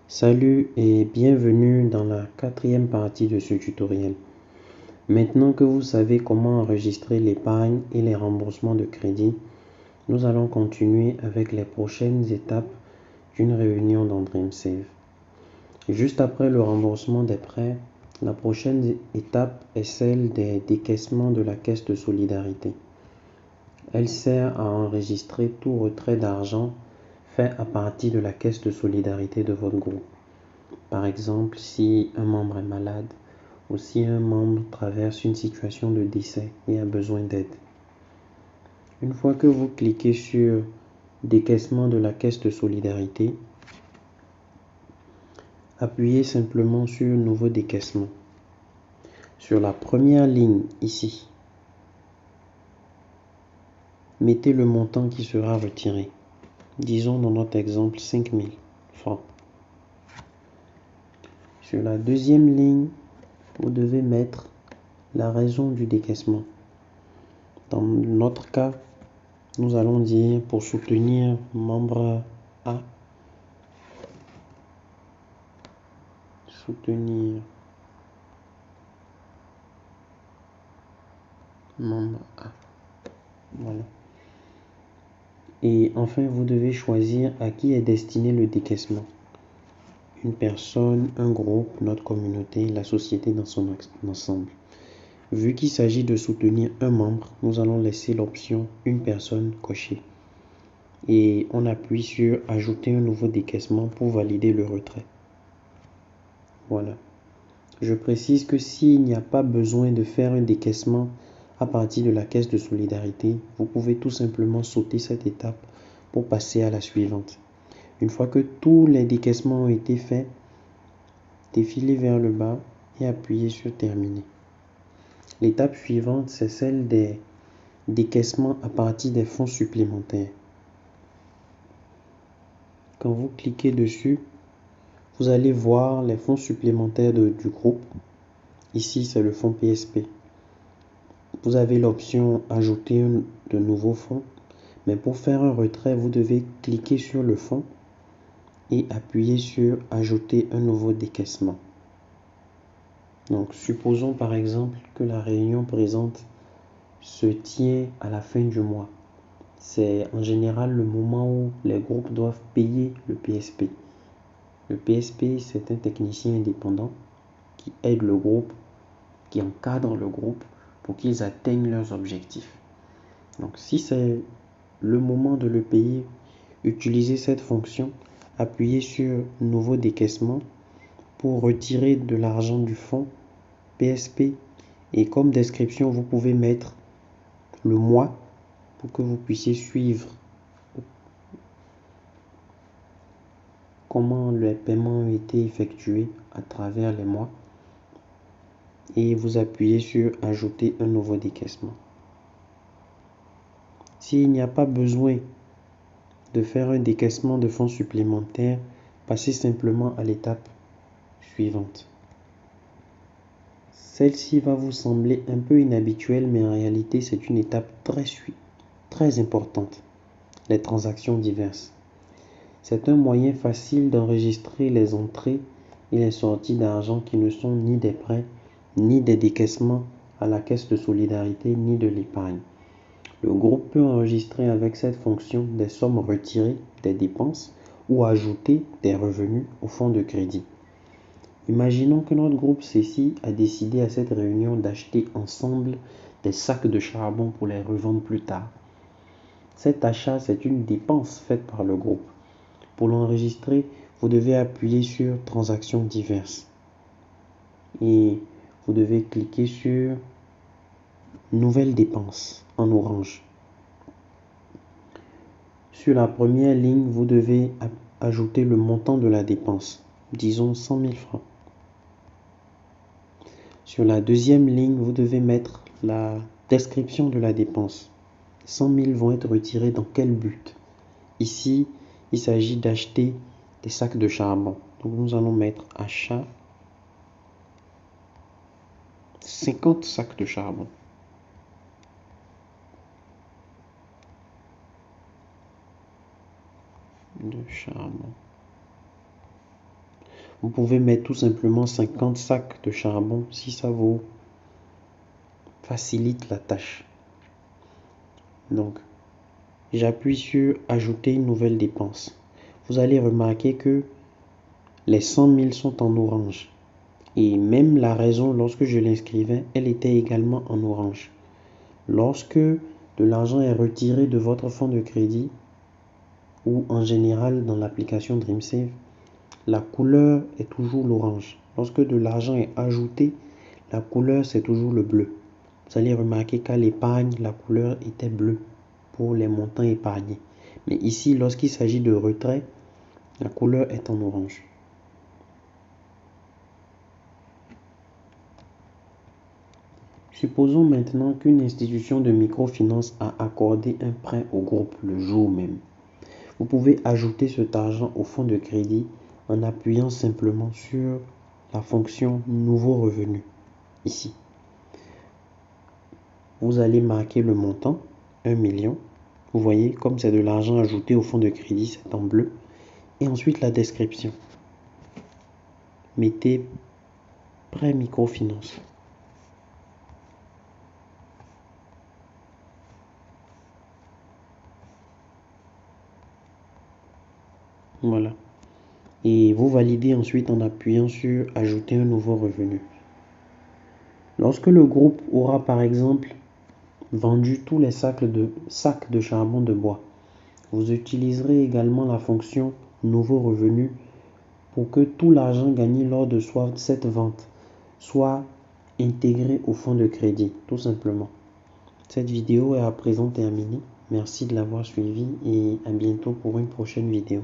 Salut et bienvenue dans la quatrième partie de ce tutoriel. Maintenant que vous savez comment enregistrer l'épargne et les remboursements de crédit, nous allons continuer avec les prochaines étapes d'une réunion dans DreamSave. Juste après le remboursement des prêts, la prochaine étape est celle des décaissements de la caisse de solidarité. Elle sert à enregistrer tout retrait d'argent fait à partir de la caisse de solidarité de votre groupe. Par exemple, si un membre est malade ou si un membre traverse une situation de décès et a besoin d'aide. Une fois que vous cliquez sur Décaissement de la caisse de solidarité, appuyez simplement sur Nouveau décaissement. Sur la première ligne ici, mettez le montant qui sera retiré. Disons dans notre exemple 5 000 francs. Sur la deuxième ligne, vous devez mettre la raison du décaissement. Dans notre cas, nous allons dire pour soutenir membre A, soutenir membre A. Voilà. Et enfin, vous devez choisir à qui est destiné le décaissement. Une personne, un groupe, notre communauté, la société dans son ensemble. Vu qu'il s'agit de soutenir un membre, nous allons laisser l'option une personne cochée. Et on appuie sur ajouter un nouveau décaissement pour valider le retrait. Voilà. Je précise que s'il n'y a pas besoin de faire un décaissement à partir de la caisse de solidarité, vous pouvez tout simplement sauter cette étape pour passer à la suivante. Une fois que tous les décaissements ont été faits, défilez vers le bas et appuyez sur Terminer. L'étape suivante, c'est celle des décaissements à partir des fonds supplémentaires. Quand vous cliquez dessus, vous allez voir les fonds supplémentaires du groupe. Ici, c'est le fonds PSP. Vous avez l'option Ajouter de nouveaux fonds. Mais pour faire un retrait, vous devez cliquer sur le fonds et appuyer sur Ajouter un nouveau décaissement. Donc, supposons par exemple que la réunion présente se tient à la fin du mois. C'est en général le moment où les groupes doivent payer le PSP. Le PSP, c'est un technicien indépendant qui aide le groupe, qui encadre le groupe pour qu'ils atteignent leurs objectifs. Donc, si c'est le moment de le payer, utilisez cette fonction, appuyez sur Nouveau décaissement pour retirer de l'argent du fonds PSP. Et comme description, vous pouvez mettre le mois pour que vous puissiez suivre comment les paiements ont été effectués à travers les mois. Et vous appuyez sur Ajouter un nouveau décaissement. S'il n'y a pas besoin de faire un décaissement de fonds supplémentaires, passez simplement à l'étape suivante. Celle-ci va vous sembler un peu inhabituelle, mais en réalité, c'est une étape très importante. Les transactions diverses. C'est un moyen facile d'enregistrer les entrées et les sorties d'argent qui ne sont ni des prêts, ni des décaissements à la caisse de solidarité, ni de l'épargne. Le groupe peut enregistrer avec cette fonction des sommes retirées des dépenses ou ajouter des revenus au fonds de crédit. Imaginons que notre groupe CECI a décidé à cette réunion d'acheter ensemble des sacs de charbon pour les revendre plus tard. Cet achat, c'est une dépense faite par le groupe. Pour l'enregistrer, vous devez appuyer sur Transactions diverses et vous devez cliquer sur Nouvelles dépenses en orange. Sur la première ligne, vous devez ajouter le montant de la dépense, disons 100 000 francs. Sur la deuxième ligne, vous devez mettre la description de la dépense. 100 000 vont être retirés dans quel but? Ici, il s'agit d'acheter des sacs de charbon. Donc nous allons mettre achat 50 sacs de charbon. Vous pouvez mettre tout simplement 50 sacs de charbon si ça vous facilite la tâche. Donc, j'appuie sur ajouter une nouvelle dépense. Vous allez remarquer que les 100 000 sont en orange. Et même la raison, lorsque je l'inscrivais, elle était également en orange. Lorsque de l'argent est retiré de votre fonds de crédit, ou en général dans l'application DreamSave, la couleur est toujours l'orange. Lorsque de l'argent est ajouté, la couleur c'est toujours le bleu. Vous allez remarquer qu'à l'épargne, la couleur était bleue pour les montants épargnés. Mais ici, lorsqu'il s'agit de retrait, la couleur est en orange. Supposons maintenant qu'une institution de microfinance a accordé un prêt au groupe le jour même. Vous pouvez ajouter cet argent au fonds de crédit en appuyant simplement sur la fonction Nouveau revenu, ici. Vous allez marquer le montant, 1 million. Vous voyez, comme c'est de l'argent ajouté au fonds de crédit, c'est en bleu. Et ensuite la description. Mettez prêt microfinance. Voilà. Et vous validez ensuite en appuyant sur ajouter un nouveau revenu. Lorsque le groupe aura par exemple vendu tous les sacs de charbon de bois, vous utiliserez également la fonction nouveau revenu pour que tout l'argent gagné lors de cette vente soit intégré au fonds de crédit, tout simplement. Cette vidéo est à présent terminée. Merci de l'avoir suivi et à bientôt pour une prochaine vidéo.